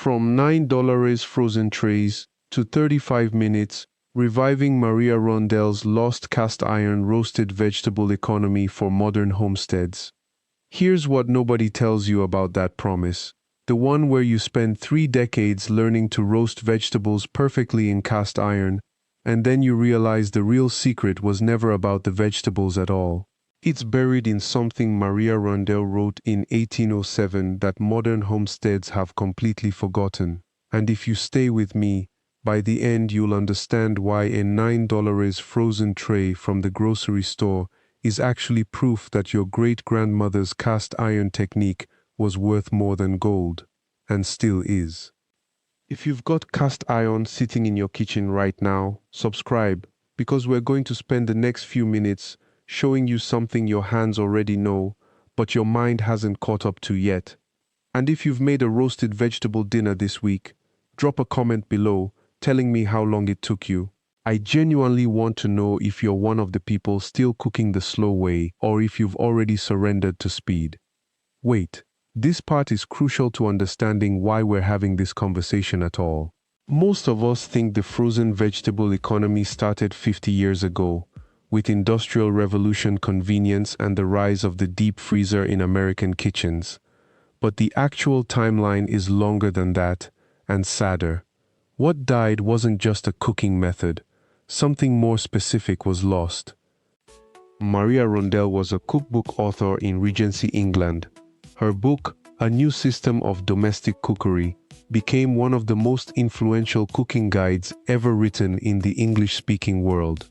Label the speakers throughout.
Speaker 1: From $9 frozen trays to 35 minutes, reviving Maria Rundell's lost cast iron roasted vegetable economy for modern homesteads. Here's what nobody tells you about that promise. The one where you spend 3 decades learning to roast vegetables perfectly in cast iron, and then you realize the real secret was never about the vegetables at all. It's buried in something Maria Rundell wrote in 1807 that modern homesteads have completely forgotten. And if you stay with me, by the end you'll understand why a $9 frozen tray from the grocery store is actually proof that your great-grandmother's cast iron technique was worth more than gold, and still is. If you've got cast iron sitting in your kitchen right now, subscribe, because we're going to spend the next few minutes showing you something your hands already know, but your mind hasn't caught up to yet. And if you've made a roasted vegetable dinner this week, drop a comment below telling me how long it took you. I genuinely want to know if you're one of the people still cooking the slow way or if you've already surrendered to speed. Wait, this part is crucial to understanding why we're having this conversation at all. Most of us think the frozen vegetable economy started 50 years ago, with Industrial Revolution convenience and the rise of the deep freezer in American kitchens. But the actual timeline is longer than that, and sadder. What died wasn't just a cooking method. Something more specific was lost. Maria Rundell was a cookbook author in Regency England. Her book, A New System of Domestic Cookery, became one of the most influential cooking guides ever written in the English-speaking world.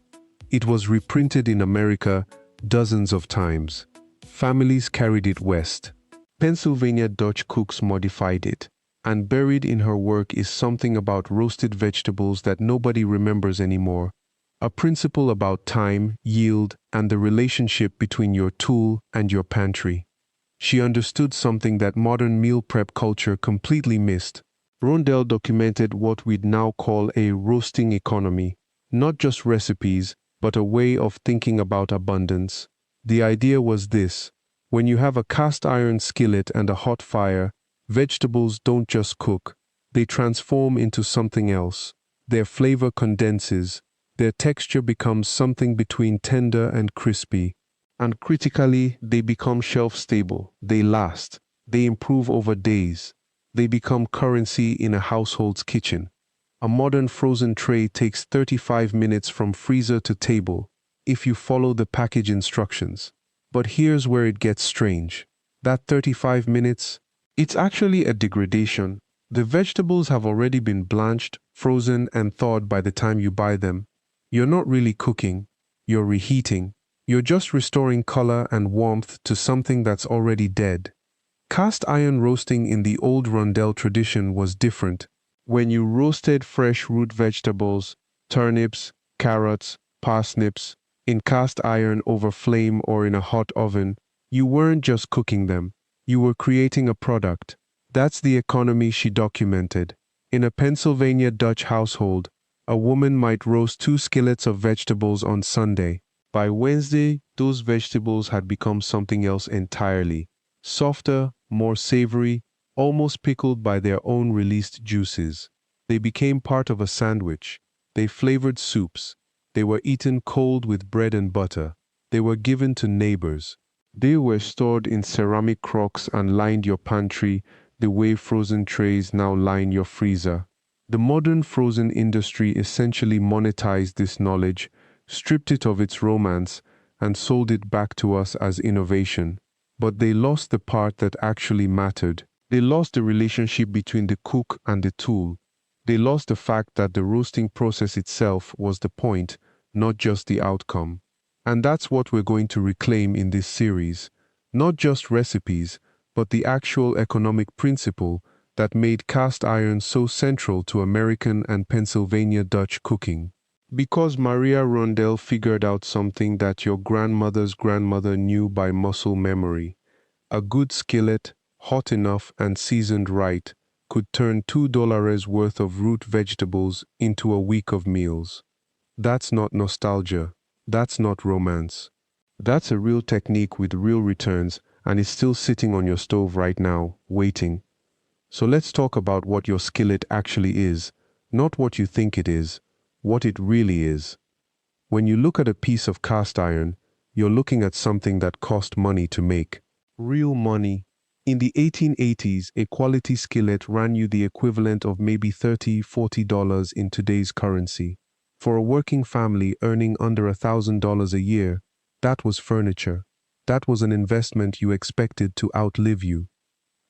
Speaker 1: It was reprinted in America dozens of times. Families carried it west. Pennsylvania Dutch cooks modified it. And buried in her work is something about roasted vegetables that nobody remembers anymore. A principle about time, yield, and the relationship between your tool and your pantry. She understood something that modern meal prep culture completely missed. Rundell documented what we'd now call a roasting economy. Not just recipes, but a way of thinking about abundance. The idea was this: when you have a cast iron skillet and a hot fire, vegetables don't just cook, they transform into something else. Their flavor condenses, their texture becomes something between tender and crispy. And critically, they become shelf-stable, they last, they improve over days. They become currency in a household's kitchen. A modern frozen tray takes 35 minutes from freezer to table, if you follow the package instructions. But here's where it gets strange. That 35 minutes, it's actually a degradation. The vegetables have already been blanched, frozen, and thawed by the time you buy them. You're not really cooking, you're reheating. You're just restoring color and warmth to something that's already dead. Cast iron roasting in the old Rundell tradition was different. When you roasted fresh root vegetables, turnips, carrots, parsnips, in cast iron over flame or in a hot oven, you weren't just cooking them, you were creating a product. That's the economy she documented. In a Pennsylvania Dutch household, a woman might roast 2 skillets of vegetables on Sunday. By Wednesday, those vegetables had become something else entirely. Softer, more savory, almost pickled by their own released juices. They became part of a sandwich. They flavored soups. They were eaten cold with bread and butter. They were given to neighbors. They were stored in ceramic crocks and lined your pantry the way frozen trays now line your freezer. The modern frozen industry essentially monetized this knowledge, stripped it of its romance, and sold it back to us as innovation. But they lost the part that actually mattered. They lost the relationship between the cook and the tool. They lost the fact that the roasting process itself was the point, not just the outcome. And that's what we're going to reclaim in this series. Not just recipes, but the actual economic principle that made cast iron so central to American and Pennsylvania Dutch cooking. Because Maria Rundell figured out something that your grandmother's grandmother knew by muscle memory. A good skillet, hot enough and seasoned right, could turn $2 worth of root vegetables into a week of meals. That's not nostalgia. That's not romance. That's a real technique with real returns, and it's still sitting on your stove right now, waiting. So let's talk about what your skillet actually is, not what you think it is, what it really is. When you look at a piece of cast iron, you're looking at something that cost money to make. Real money. In the 1880s, a quality skillet ran you the equivalent of maybe $30, $40 in today's currency. For a working family earning under $1,000 a year, that was furniture. That was an investment you expected to outlive you,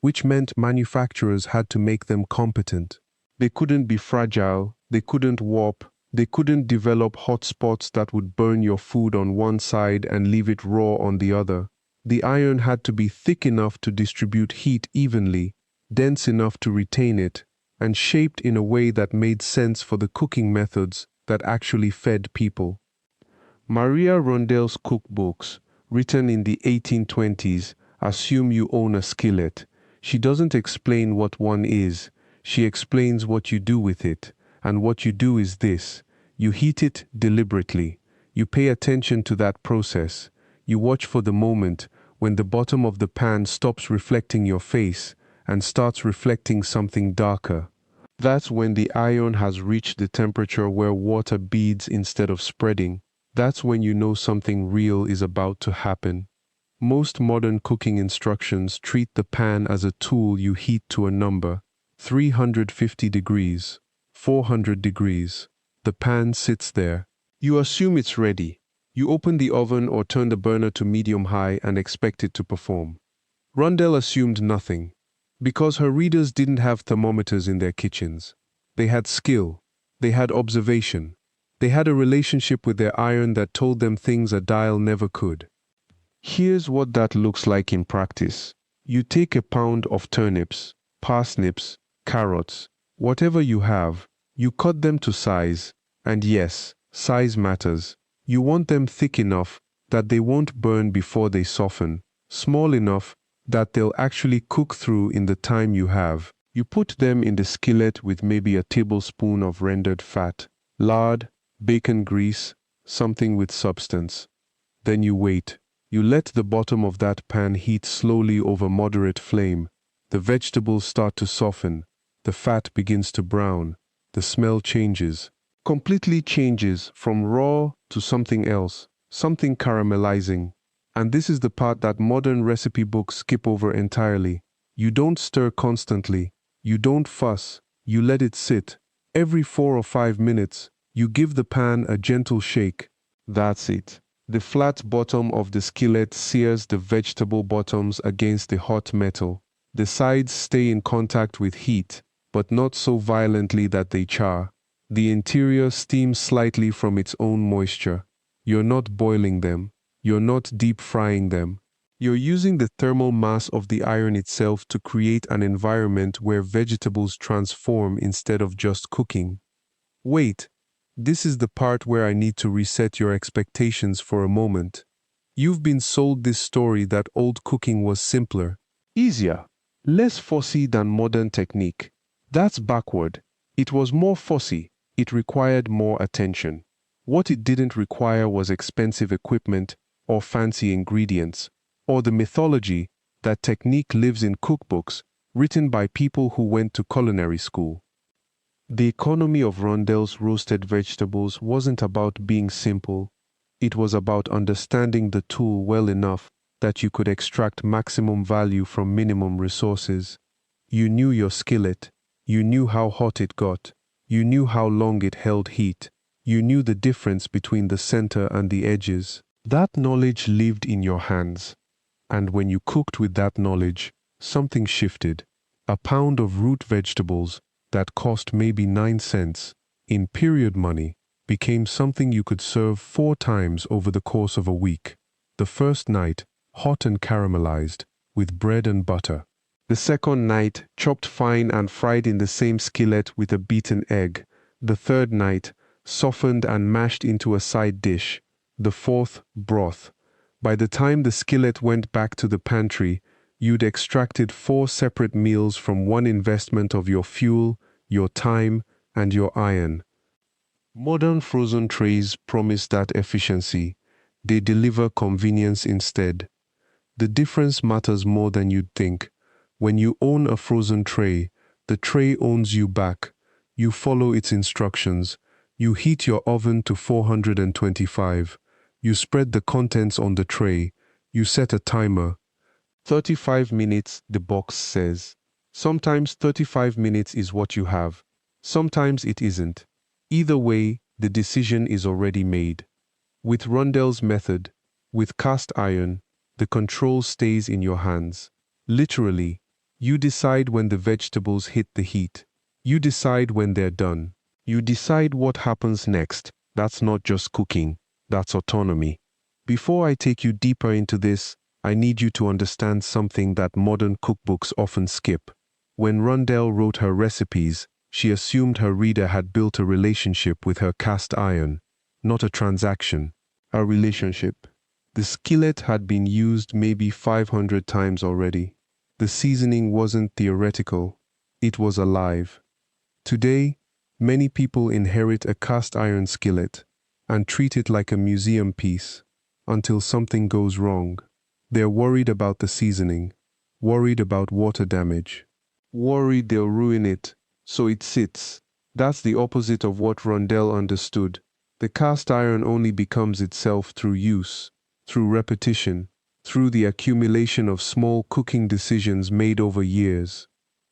Speaker 1: which meant manufacturers had to make them competent. They couldn't be fragile, they couldn't warp, they couldn't develop hot spots that would burn your food on one side and leave it raw on the other. The iron had to be thick enough to distribute heat evenly, dense enough to retain it, and shaped in a way that made sense for the cooking methods that actually fed people. Maria Rundell's cookbooks, written in the 1820s, assume you own a skillet. She doesn't explain what one is, she explains what you do with it, and what you do is this: you heat it deliberately. You pay attention to that process. You watch for the moment when the bottom of the pan stops reflecting your face and starts reflecting something darker. That's when the iron has reached the temperature where water beads instead of spreading. That's when you know something real is about to happen. Most modern cooking instructions treat the pan as a tool you heat to a number: 350 degrees, 400 degrees. The pan sits there. You assume it's ready. You open the oven or turn the burner to medium-high and expect it to perform. Rundell assumed nothing, because her readers didn't have thermometers in their kitchens. They had skill. They had observation. They had a relationship with their iron that told them things a dial never could. Here's what that looks like in practice. You take a pound of turnips, parsnips, carrots, whatever you have, you cut them to size, and yes, size matters. You want them thick enough that they won't burn before they soften, small enough that they'll actually cook through in the time you have. You put them in the skillet with maybe a tablespoon of rendered fat, lard, bacon grease, something with substance. Then you wait. You let the bottom of that pan heat slowly over moderate flame. The vegetables start to soften. The fat begins to brown. The smell changes. Completely changes from raw to something else, something caramelizing. And this is the part that modern recipe books skip over entirely. You don't stir constantly. You don't fuss. You let it sit. Every 4 or 5 minutes, you give the pan a gentle shake. That's it. The flat bottom of the skillet sears the vegetable bottoms against the hot metal. The sides stay in contact with heat, but not so violently that they char. The interior steams slightly from its own moisture. You're not boiling them. You're not deep frying them. You're using the thermal mass of the iron itself to create an environment where vegetables transform instead of just cooking. Wait. This is the part where I need to reset your expectations for a moment. You've been sold this story that old cooking was simpler, easier, less fussy than modern technique. That's backward. It was more fussy. It required more attention. What it didn't require was expensive equipment or fancy ingredients, or the mythology that technique lives in cookbooks written by people who went to culinary school. The economy of Rundell's roasted vegetables wasn't about being simple. It was about understanding the tool well enough that you could extract maximum value from minimum resources. You knew your skillet. You knew how hot it got. You knew how long it held heat. You knew the difference between the center and the edges. That knowledge lived in your hands. And when you cooked with that knowledge, something shifted. A pound of root vegetables that cost maybe 9 cents in period money became something you could serve 4 times over the course of a week. The first night, hot and caramelized, with bread and butter. The second night, chopped fine and fried in the same skillet with a beaten egg. The third night, softened and mashed into a side dish. The fourth, broth. By the time the skillet went back to the pantry, you'd extracted 4 separate meals from one investment of your fuel, your time, and your iron. Modern frozen trays promise that efficiency. They deliver convenience instead. The difference matters more than you'd think. When you own a frozen tray, The tray owns you back. You follow its instructions. You heat your oven to 425. You spread the contents on the tray. You set a timer. 35 minutes, the box says. Sometimes 35 minutes is what you have. Sometimes it isn't. Either way, the decision is already made. With Rundell's method, with cast iron, the control stays in your hands. Literally, you decide when the vegetables hit the heat. You decide when they're done. You decide what happens next. That's not just cooking, that's autonomy. Before I take you deeper into this, I need you to understand something that modern cookbooks often skip. When Rundell wrote her recipes, she assumed her reader had built a relationship with her cast iron, not a transaction, a relationship. The skillet had been used maybe 500 times already. The seasoning wasn't theoretical, it was alive. Today, many people inherit a cast iron skillet and treat it like a museum piece until something goes wrong. They're worried about the seasoning, worried about water damage, worried they'll ruin it, so it sits. That's the opposite of what Rundell understood. The cast iron only becomes itself through use, through repetition, through the accumulation of small cooking decisions made over years.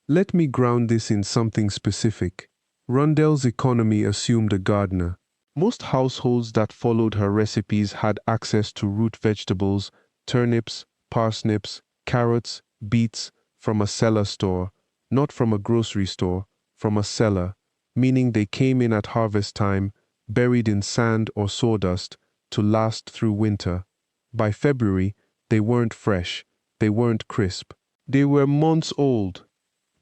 Speaker 1: Let me ground this in something specific. Rundell's economy assumed a gardener. Most households that followed her recipes had access to root vegetables, turnips, parsnips, carrots, beets, from a cellar store, not from a grocery store, from a cellar, meaning they came in at harvest time, buried in sand or sawdust, to last through winter. By February, they weren't fresh, they weren't crisp. They were months old.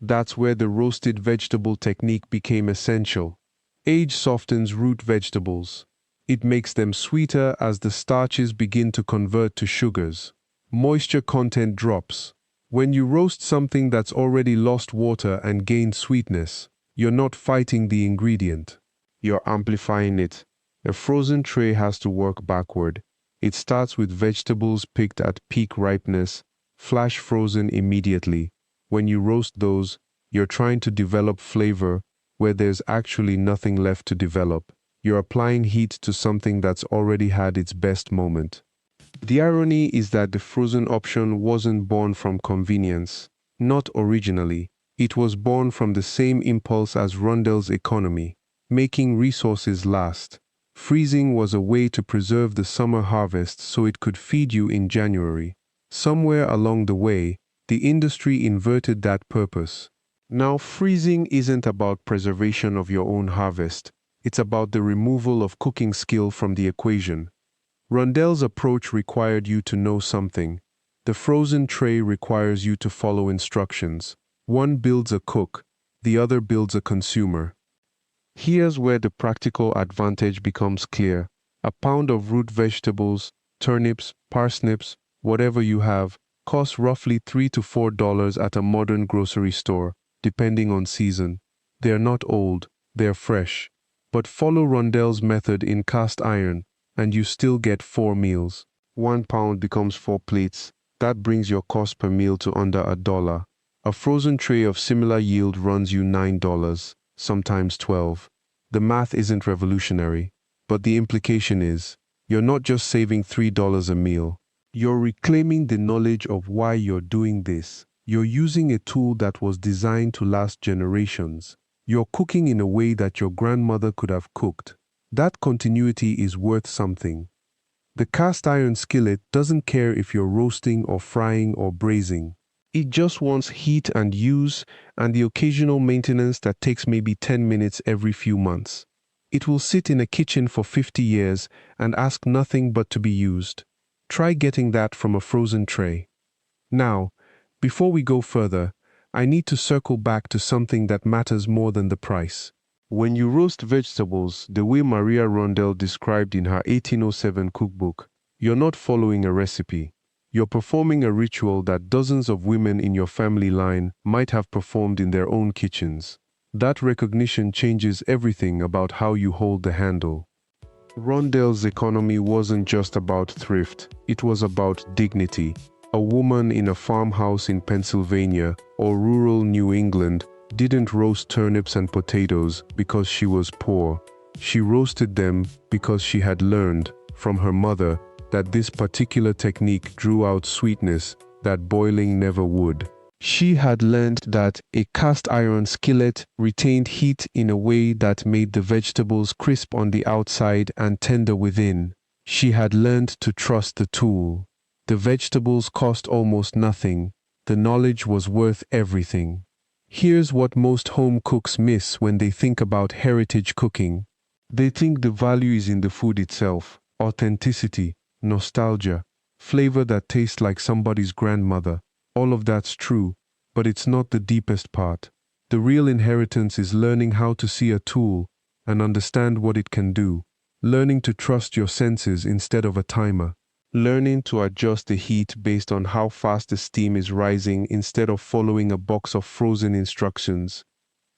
Speaker 1: That's where the roasted vegetable technique became essential. Age softens root vegetables. It makes them sweeter as the starches begin to convert to sugars. Moisture content drops. When you roast something that's already lost water and gained sweetness, you're not fighting the ingredient. You're amplifying it. A frozen tray has to work backward. It starts with vegetables picked at peak ripeness, flash frozen immediately. When you roast those, you're trying to develop flavor where there's actually nothing left to develop. You're applying heat to something that's already had its best moment. The irony is that the frozen option wasn't born from convenience. Not originally. It was born from the same impulse as Rundell's economy, making resources last. Freezing was a way to preserve the summer harvest so it could feed you in January. Somewhere along the way, the industry inverted that purpose. Now, freezing isn't about preservation of your own harvest. It's about the removal of cooking skill from the equation. Rundell's approach required you to know something. The frozen tray requires you to follow instructions. One builds a cook, the other builds a consumer. Here's where the practical advantage becomes clear. A pound of root vegetables, turnips, parsnips, whatever you have, costs roughly $3 to $4 at a modern grocery store, depending on season. They're not old, they're fresh. But follow Rundell's method in cast iron, and you still get 4 meals. 1 pound becomes 4 plates. That brings your cost per meal to under $1. A frozen tray of similar yield runs you $9, sometimes 12. The math isn't revolutionary, but the implication is, you're not just saving $3 a meal. You're reclaiming the knowledge of why you're doing this. You're using a tool that was designed to last generations. You're cooking in a way that your grandmother could have cooked. That continuity is worth something. The cast iron skillet doesn't care if you're roasting or frying or braising. It just wants heat and use and the occasional maintenance that takes maybe 10 minutes every few months. It will sit in a kitchen for 50 years and ask nothing but to be used. Try getting that from a frozen tray. Now, before we go further, I need to circle back to something that matters more than the price. When you roast vegetables the way Maria Rundell described in her 1807 cookbook, you're not following a recipe. You're performing a ritual that dozens of women in your family line might have performed in their own kitchens. That recognition changes everything about how you hold the handle. Rundell's economy wasn't just about thrift, it was about dignity. A woman in a farmhouse in Pennsylvania or rural New England didn't roast turnips and potatoes because she was poor. She roasted them because she had learned from her mother that this particular technique drew out sweetness that boiling never would. She had learned that a cast iron skillet retained heat in a way that made the vegetables crisp on the outside and tender within. She had learned to trust the tool. The vegetables cost almost nothing. The knowledge was worth everything. Here's what most home cooks miss when they think about heritage cooking. They think the value is in the food itself, authenticity, nostalgia, flavor that tastes like somebody's grandmother. All of that's true, but it's not the deepest part. The real inheritance is learning how to see a tool and understand what it can do, learning to trust your senses instead of a timer, learning to adjust the heat based on how fast the steam is rising instead of following a box of frozen instructions.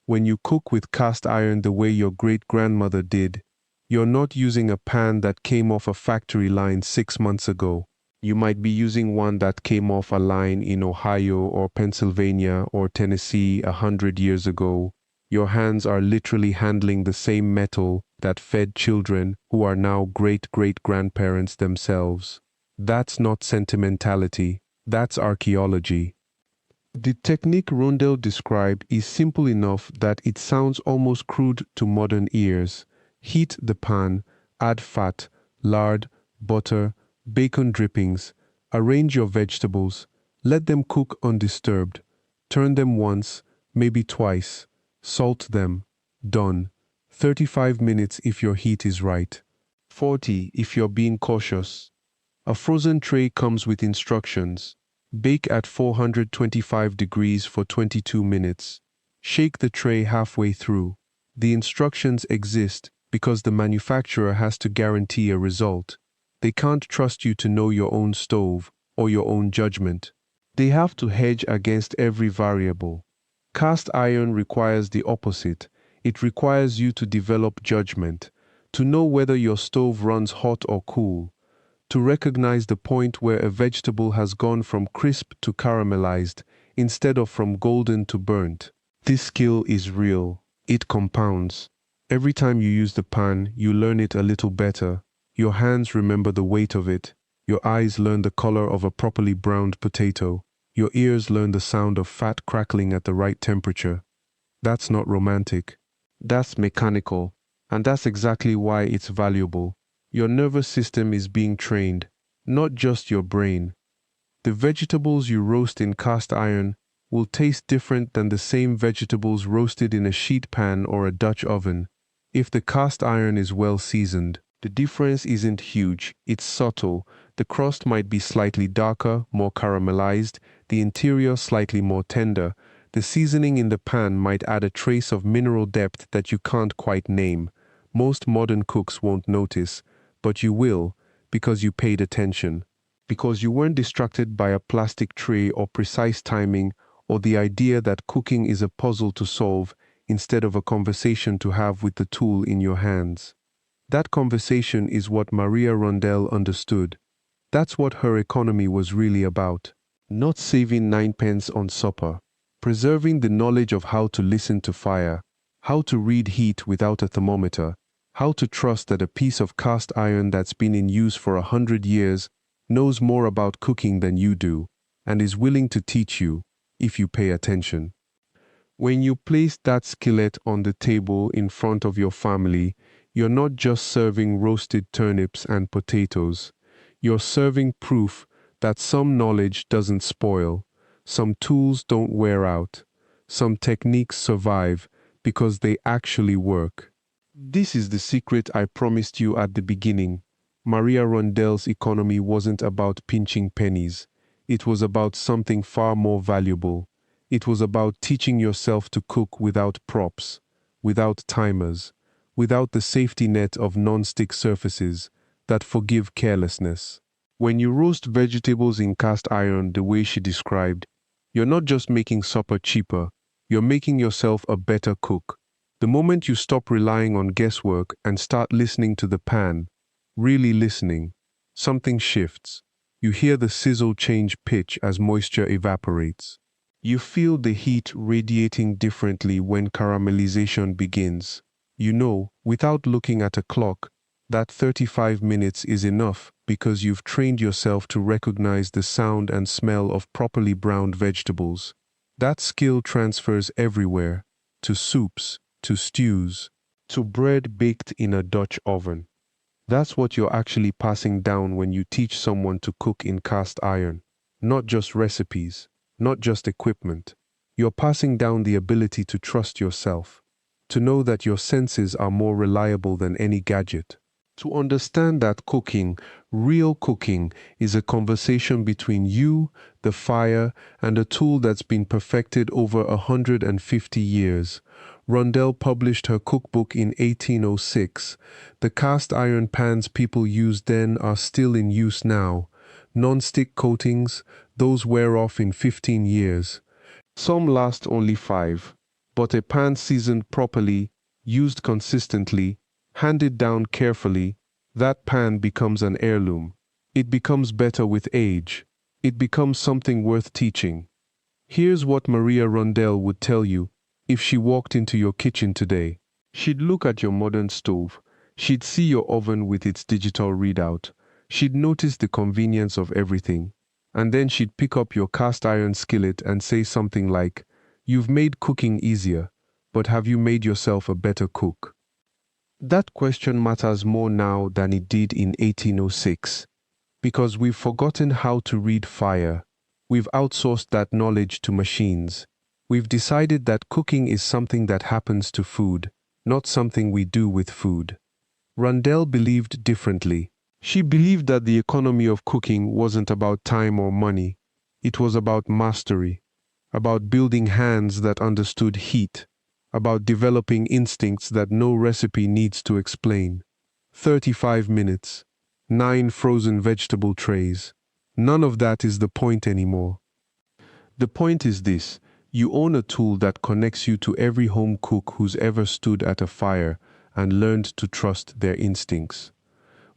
Speaker 1: When you cook with cast iron the way your great-grandmother did, you're not using a pan that came off a factory line 6 months ago. You might be using one that came off a line in Ohio or Pennsylvania or Tennessee 100 years ago. Your hands are literally handling the same metal that fed children who are now great-great-grandparents themselves. That's not sentimentality, that's archaeology. The technique Rundell described is simple enough that it sounds almost crude to modern ears. Heat the pan, add fat, lard, butter, bacon drippings, arrange your vegetables, let them cook undisturbed, turn them once, maybe twice, salt them, done. 35 minutes if your heat is right. 40 if you're being cautious. A frozen tray comes with instructions. Bake at 425 degrees for 22 minutes. Shake the tray halfway through. The instructions exist because the manufacturer has to guarantee a result. They can't trust you to know your own stove or your own judgment. They have to hedge against every variable. Cast iron requires the opposite. It requires you to develop judgment, to know whether your stove runs hot or cool, to recognize the point where a vegetable has gone from crisp to caramelized instead of from golden to burnt. This skill is real. It compounds. Every time you use the pan, you learn it a little better. Your hands remember the weight of it. Your eyes learn the color of a properly browned potato. Your ears learn the sound of fat crackling at the right temperature. That's not romantic. That's mechanical. And that's exactly why it's valuable. Your nervous system is being trained, not just your brain. The vegetables you roast in cast iron will taste different than the same vegetables roasted in a sheet pan or a Dutch oven. If the cast iron is well seasoned, the difference isn't huge, it's subtle. The crust might be slightly darker, more caramelized, the interior slightly more tender. The seasoning in the pan might add a trace of mineral depth that you can't quite name. Most modern cooks won't notice, but you will, because you paid attention, because you weren't distracted by a plastic tray or precise timing or the idea that cooking is a puzzle to solve instead of a conversation to have with the tool in your hands. That conversation is what Maria Rundell understood. That's what her economy was really about. Not saving 9 pence on supper. Preserving the knowledge of how to listen to fire, how to read heat without a thermometer, how to trust that a piece of cast iron that's been in use for 100 years knows more about cooking than you do, and is willing to teach you, if you pay attention. When you place that skillet on the table in front of your family, you're not just serving roasted turnips and potatoes. You're serving proof that some knowledge doesn't spoil, some tools don't wear out, some techniques survive because they actually work. This is the secret I promised you at the beginning. Maria Rundell's economy wasn't about pinching pennies. It was about something far more valuable. It was about teaching yourself to cook without props, without timers, without the safety net of non-stick surfaces that forgive carelessness. When you roast vegetables in cast iron the way she described, you're not just making supper cheaper, you're making yourself a better cook. The moment you stop relying on guesswork and start listening to the pan, really listening, something shifts. You hear the sizzle change pitch as moisture evaporates. You feel the heat radiating differently when caramelization begins. You know, without looking at a clock, that 35 minutes is enough because you've trained yourself to recognize the sound and smell of properly browned vegetables. That skill transfers everywhere, to soups, to stews, to bread baked in a Dutch oven. That's what you're actually passing down when you teach someone to cook in cast iron. Not just recipes, not just equipment. You're passing down the ability to trust yourself, to know that your senses are more reliable than any gadget. To understand that cooking, real cooking, is a conversation between you, the fire, and a tool that's been perfected over 150 years. Rundell published her cookbook in 1806. The cast iron pans people used then are still in use now. Non-stick coatings, those wear off in 15 years. Some last only 5. But a pan seasoned properly, used consistently, handed down carefully, that pan becomes an heirloom. It becomes better with age. It becomes something worth teaching. Here's what Maria Rundell would tell you if she walked into your kitchen today. She'd look at your modern stove. She'd see your oven with its digital readout. She'd notice the convenience of everything. And then she'd pick up your cast iron skillet and say something like, "You've made cooking easier, but have you made yourself a better cook?" That question matters more now than it did in 1806, because we've forgotten how to read fire. We've outsourced that knowledge to machines. We've decided that cooking is something that happens to food, not something we do with food. Rundell believed differently. She believed that the economy of cooking wasn't about time or money. It was about mastery, about building hands that understood heat, about developing instincts that no recipe needs to explain. 35 minutes, 9 frozen vegetable trays. None of that is the point anymore. The point is this: you own a tool that connects you to every home cook who's ever stood at a fire and learned to trust their instincts.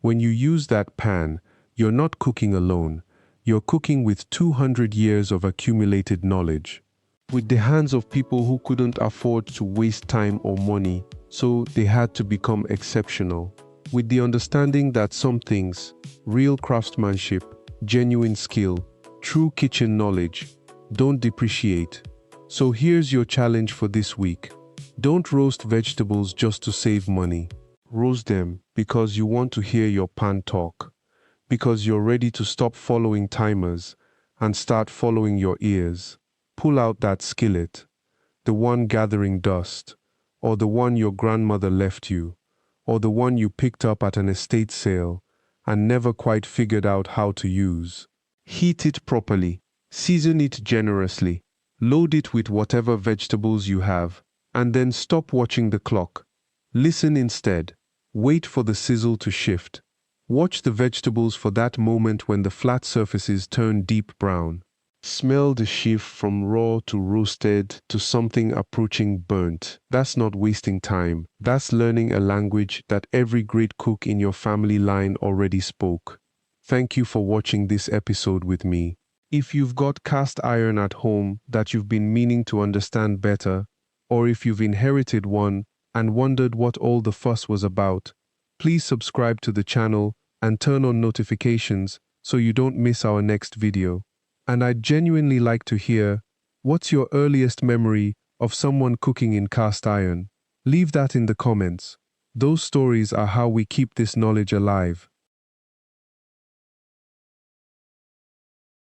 Speaker 1: When you use that pan, you're not cooking alone. You're cooking with 200 years of accumulated knowledge, with the hands of people who couldn't afford to waste time or money, so they had to become exceptional, with the understanding that some things, real craftsmanship, genuine skill, true kitchen knowledge, don't depreciate. So here's your challenge for this week. Don't roast vegetables just to save money. Roast them because you want to hear your pan talk, because you're ready to stop following timers and start following your ears. Pull out that skillet, the one gathering dust, or the one your grandmother left you, or the one you picked up at an estate sale and never quite figured out how to use. Heat it properly, season it generously, load it with whatever vegetables you have, and then stop watching the clock. Listen instead. Wait for the sizzle to shift. Watch the vegetables for that moment when the flat surfaces turn deep brown. Smell the shift from raw to roasted to something approaching burnt. That's not wasting time. That's learning a language that every great cook in your family line already spoke. Thank you for watching this episode with me. If you've got cast iron at home that you've been meaning to understand better, or if you've inherited one and wondered what all the fuss was about, please subscribe to the channel and turn on notifications so you don't miss our next video. And I'd genuinely like to hear, what's your earliest memory of someone cooking in cast iron? Leave that in the comments. Those stories are how we keep this knowledge alive.